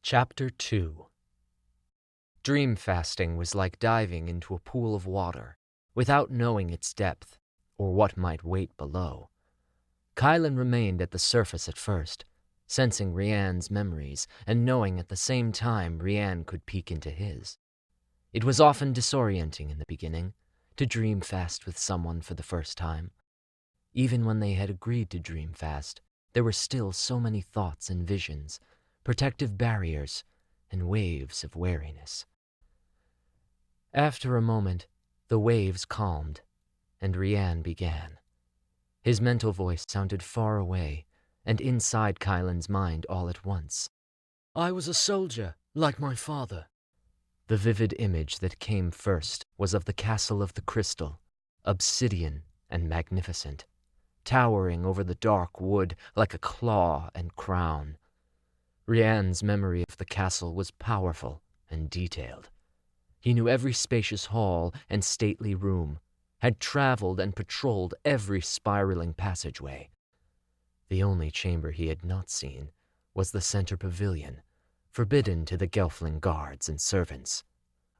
Chapter 2. Dream fasting was like diving into a pool of water without knowing its depth or what might wait below. Kylan remained at the surface at first, sensing Rianne's memories and knowing at the same time Rianne could peek into his. It was often disorienting in the beginning to dream fast with someone for the first time. Even when they had agreed to dream fast, there were still so many thoughts and visions, protective barriers, and waves of wariness. After a moment, the waves calmed, and Rianne began. His mental voice sounded far away, and inside Kylan's mind all at once. I was a soldier, like my father. The vivid image that came first was of the Castle of the Crystal, obsidian and magnificent, towering over the dark wood like a claw and crown. Rianne's memory of the castle was powerful and detailed. He knew every spacious hall and stately room, had traveled and patrolled every spiraling passageway. The only chamber he had not seen was the center pavilion, forbidden to the Gelfling guards and servants.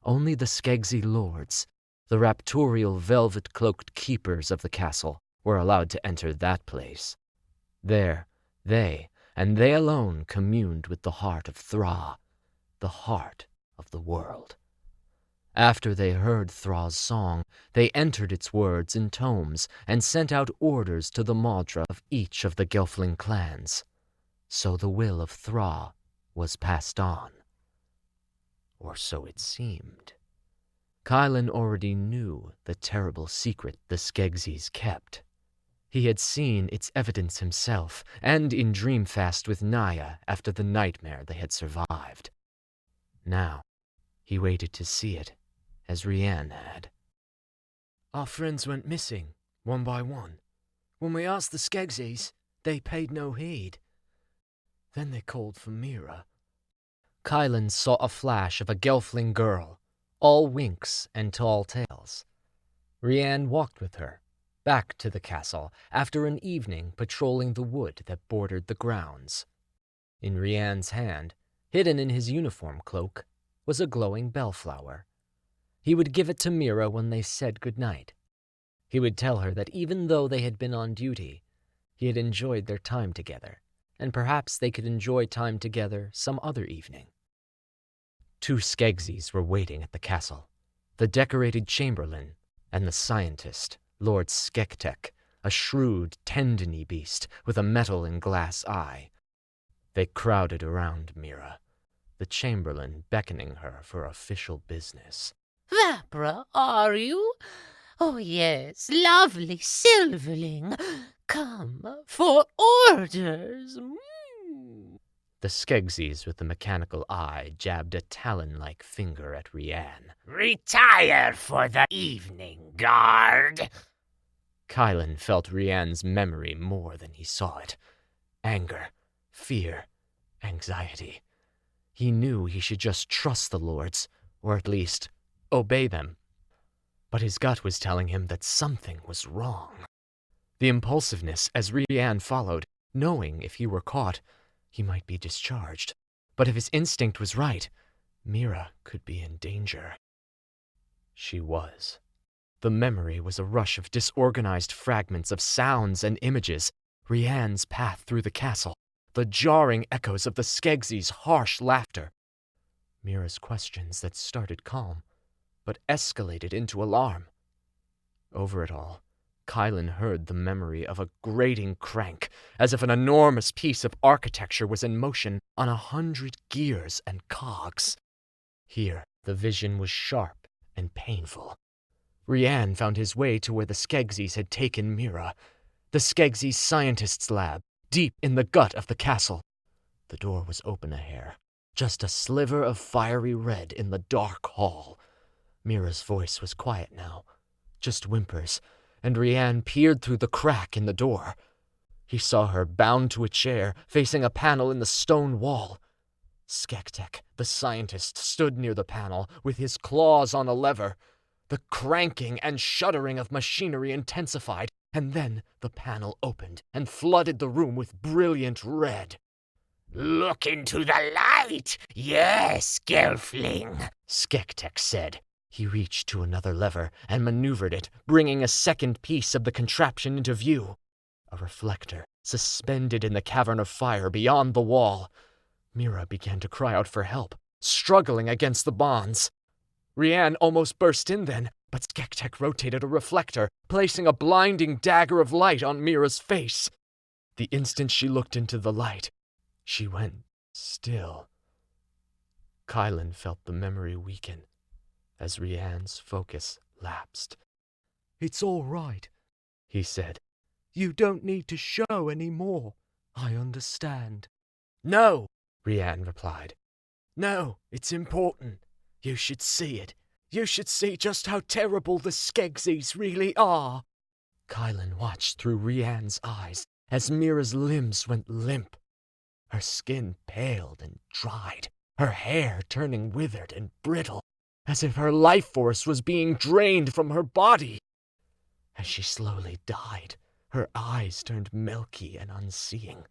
Only the Skeksis Lords, the raptorial velvet-cloaked keepers of the castle, were allowed to enter that place. There, they, and they alone, communed with the heart of Thra, the heart of the world. After they heard Thra's song, they entered its words in tomes and sent out orders to the Maudra of each of the Gelfling clans. So the will of Thra was passed on. Or so it seemed. Kylan already knew the terrible secret the Skeksis kept. He had seen its evidence himself, and in Dreamfast with Naia after the nightmare they had survived. Now, he waited to see it, as Rianne had. Our friends went missing, one by one. When we asked the Skeksis, they paid no heed. Then they called for Mira. Kylan saw a flash of a Gelfling girl, all winks and tall tales. Rianne walked with her, back to the castle after an evening patrolling the wood that bordered the grounds. In Rianne's hand, hidden in his uniform cloak, was a glowing bellflower. He would give it to Mira when they said goodnight. He would tell her that even though they had been on duty, he had enjoyed their time together, and perhaps they could enjoy time together some other evening. 2 Skeksis were waiting at the castle, the decorated chamberlain and the scientist, Lord Skektek, a shrewd, tendony beast with a metal and glass eye. They crowded around Mira, the chamberlain beckoning her for official business. Vapra, are you? Oh, yes, lovely silverling. Come for orders. The Skeksis with the mechanical eye jabbed a talon-like finger at Rianne. Retire for the evening, guard. Kylan felt Rianne's memory more than he saw it. Anger, fear, anxiety. He knew he should just trust the Lords, or at least obey them. But his gut was telling him that something was wrong. The impulsiveness as Rianne followed, knowing if he were caught, he might be discharged. But if his instinct was right, Mira could be in danger. She was. The memory was a rush of disorganized fragments of sounds and images. Rianne's path through the castle, the jarring echoes of the Skeksis' harsh laughter. Mira's questions that started calm, but escalated into alarm. Over it all, Kylan heard the memory of a grating crank, as if an enormous piece of architecture was in motion on 100 gears and cogs. Here, the vision was sharp and painful. Rianne found his way to where the Skeksis had taken Mira, the Skeksis scientist's lab, deep in the gut of the castle. The door was open a hair, just a sliver of fiery red in the dark hall. Mira's voice was quiet now, just whimpers, and Rianne peered through the crack in the door. He saw her bound to a chair, facing a panel in the stone wall. Skektek, the scientist, stood near the panel, with his claws on a lever. The cranking and shuddering of machinery intensified, and then the panel opened and flooded the room with brilliant red. Look into the light. Yes, Gelfling, Skeksis said. He reached to another lever and maneuvered it, bringing a second piece of the contraption into view. A reflector, suspended in the cavern of fire beyond the wall. Mira began to cry out for help, struggling against the bonds. Rianne almost burst in then, but Skeksis rotated a reflector, placing a blinding dagger of light on Mira's face. The instant she looked into the light, she went still. Kylan felt the memory weaken as Rianne's focus lapsed. "It's all right," he said. "You don't need to show any more. I understand." "No," Rianne replied. "No, it's important. You should see it. You should see just how terrible the Skeksis really are." Kylan watched through Rianne's eyes as Mira's limbs went limp. Her skin paled and dried, her hair turning withered and brittle, as if her life force was being drained from her body. As she slowly died, her eyes turned milky and unseeing.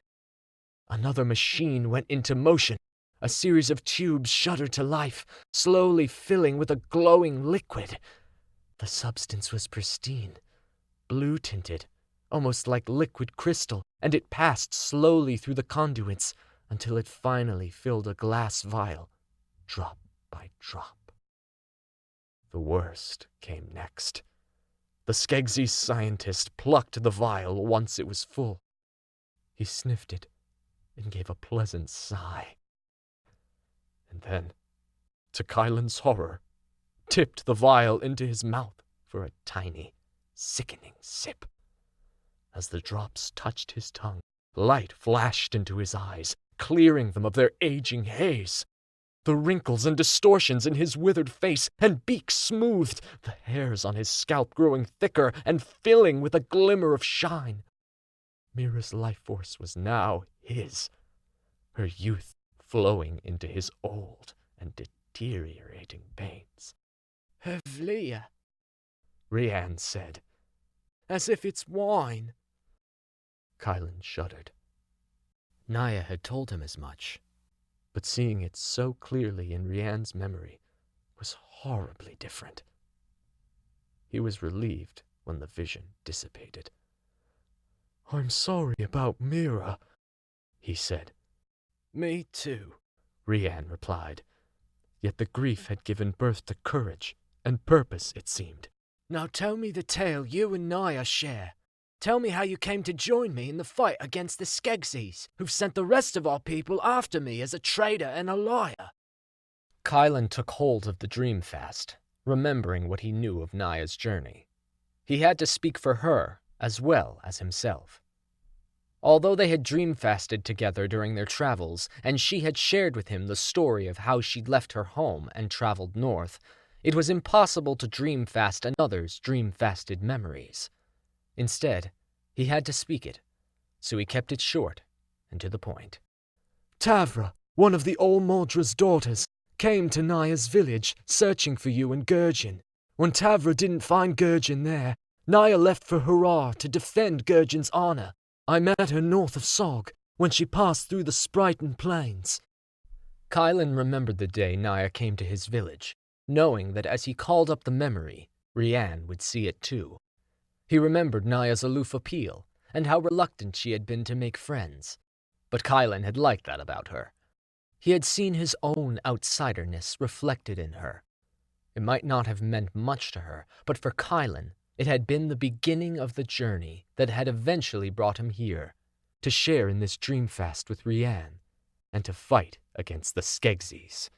Another machine went into motion. A series of tubes shuddered to life, slowly filling with a glowing liquid. The substance was pristine, blue-tinted, almost like liquid crystal, and it passed slowly through the conduits until it finally filled a glass vial, drop by drop. The worst came next. The Skeksis scientist plucked the vial once it was full. He sniffed it and gave a pleasant sigh. And then, to Kylan's horror, tipped the vial into his mouth for a tiny, sickening sip. As the drops touched his tongue, light flashed into his eyes, clearing them of their aging haze. The wrinkles and distortions in his withered face and beak smoothed, the hairs on his scalp growing thicker and filling with a glimmer of shine. Mira's life force was now his, her youth flowing into his old and deteriorating veins. "Hevlia," Rianne said. "as if it's wine." Kylan shuddered. Naia had told him as much, but seeing it so clearly in Rianne's memory was horribly different. He was relieved when the vision dissipated. "I'm sorry about Mira," he said. "Me too," Rianne replied. Yet the grief had given birth to courage and purpose, it seemed. "Now tell me the tale you and Naia share. Tell me how you came to join me in the fight against the Skeksis, who've sent the rest of our people after me as a traitor and a liar." Kylan took hold of the dream fast, remembering what he knew of Naia's journey. He had to speak for her as well as himself. Although they had dream fasted together during their travels, and she had shared with him the story of how she'd left her home and traveled north, it was impossible to dream fast another's dream fasted memories. Instead, he had to speak it, so he kept it short and to the point. "Tavra, one of the Ol Mordra's daughters, came to Naia's village searching for you and Gurjin. When Tavra didn't find Gurjin there, Naia left for Hurrah to defend Gurjin's honor. I met her north of Sog, when she passed through the Sprighton Plains." Kylan remembered the day Naia came to his village, knowing that as he called up the memory, Rianne would see it too. He remembered Naia's aloof appeal, and how reluctant she had been to make friends. But Kylan had liked that about her. He had seen his own outsiderness reflected in her. It might not have meant much to her, but for Kylan, it had been the beginning of the journey that had eventually brought him here, to share in this dream fast with Rianne, and to fight against the Skeksis.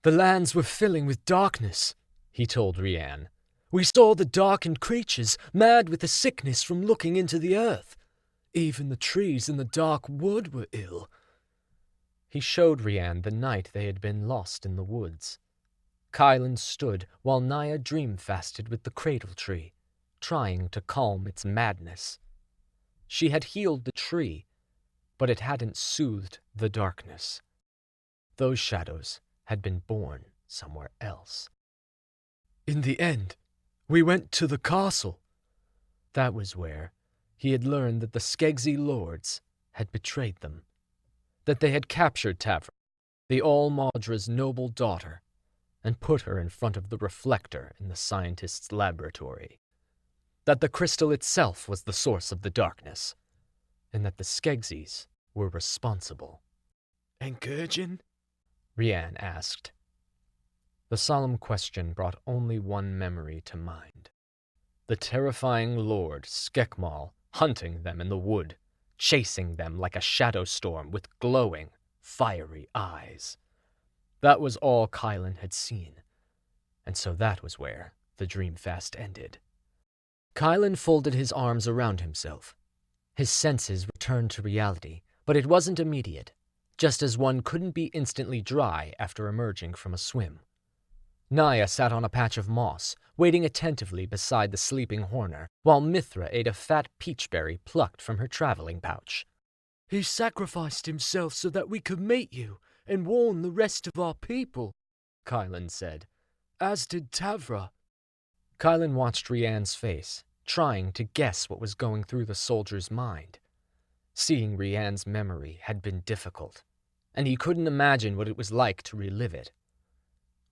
"The lands were filling with darkness," he told Rianne. "We saw the darkened creatures, mad with the sickness from looking into the earth. Even the trees in the dark wood were ill." He showed Rianne the night they had been lost in the woods. Kylan stood while Naia dream fasted with the cradle tree, trying to calm its madness. She had healed the tree, but it hadn't soothed the darkness. Those shadows had been born somewhere else. "In the end, we went to the castle." That was where he had learned that the Skeksis Lords had betrayed them. that they had captured Tavra, the All-Maudra's noble daughter, and put her in front of the reflector in the scientist's laboratory. That the crystal itself was the source of the darkness, and that the Skeksis were responsible. And Gurjin? Rian asked. The solemn question brought only one memory to mind. The terrifying Lord Skekmal hunting them in the wood, chasing them like a shadow storm with glowing, fiery eyes. That was all Kylan had seen, and so that was where the dream fast ended. Kylan folded his arms around himself. His senses returned to reality, but it wasn't immediate, just as one couldn't be instantly dry after emerging from a swim. Naia sat on a patch of moss, waiting attentively beside the sleeping Horner, while Mithra ate a fat peachberry plucked from her traveling pouch. He sacrificed himself so that we could meet you and warn the rest of our people, Kylan said, as did Tavra. Kylan watched Rian's face, trying to guess what was going through the soldier's mind. Seeing Rian's memory had been difficult, and he couldn't imagine what it was like to relive it.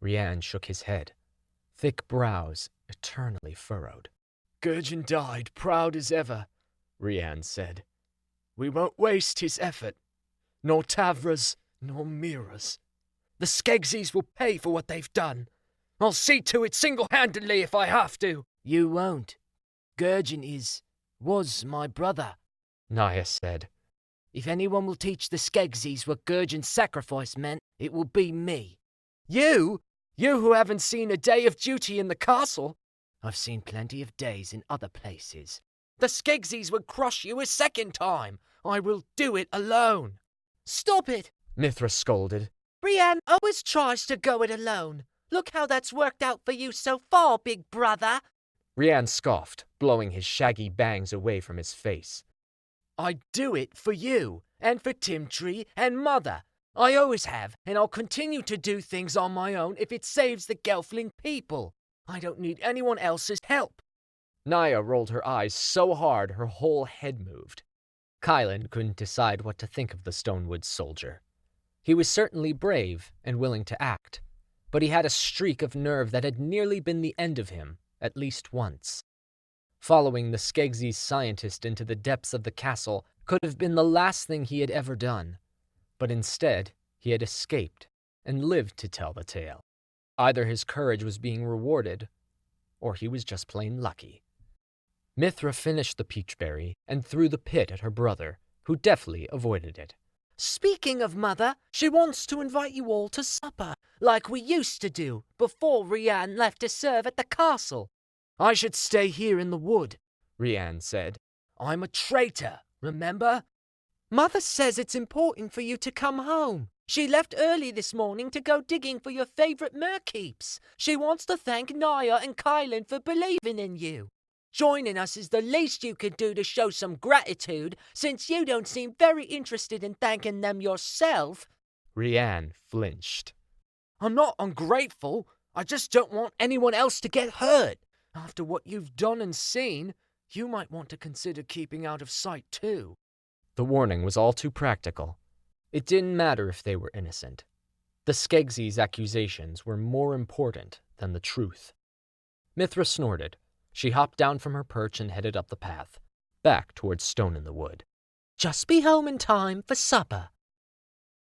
Rian shook his head, thick brows eternally furrowed. Gurjin died proud as ever, Rian said. We won't waste his effort, nor Tavra's, nor Mira's. The Skeksis will pay for what they've done. I'll see to it single-handedly if I have to. You won't. Gurjin was my brother, Naia said. If anyone will teach the Skeksis what Gurjin's sacrifice meant, it will be me. You? You who haven't seen a day of duty in the castle? I've seen plenty of days in other places. The Skeksis would crush you a second time. I will do it alone. Stop it, Mithra scolded. Rian always tries to go it alone. Look how that's worked out for you so far, big brother. Rian scoffed, blowing his shaggy bangs away from his face. I do it for you, and for Timtree and Mother. I always have, and I'll continue to do things on my own if it saves the Gelfling people. I don't need anyone else's help. Naia rolled her eyes so hard her whole head moved. Kylan couldn't decide what to think of the Stonewood soldier. He was certainly brave and willing to act, but he had a streak of nerve that had nearly been the end of him, at least once. Following the Skeksis scientist into the depths of the castle could have been the last thing he had ever done, but instead he had escaped and lived to tell the tale. Either his courage was being rewarded, or he was just plain lucky. Mithra finished the peachberry and threw the pit at her brother, who deftly avoided it. Speaking of Mother, she wants to invite you all to supper, like we used to do before Rian left to serve at the castle. I should stay here in the wood, Rian said. I'm a traitor, remember? Mother says it's important for you to come home. She left early this morning to go digging for your favorite merkeeps. She wants to thank Naia and Kylan for believing in you. Joining us is the least you could do to show some gratitude, since you don't seem very interested in thanking them yourself. Rian flinched. I'm not ungrateful. I just don't want anyone else to get hurt. After what you've done and seen, you might want to consider keeping out of sight too. The warning was all too practical. It didn't matter if they were innocent. The Skeksis' accusations were more important than the truth. Mithra snorted. She hopped down from her perch and headed up the path, back towards Stone in the Wood. Just be home in time for supper,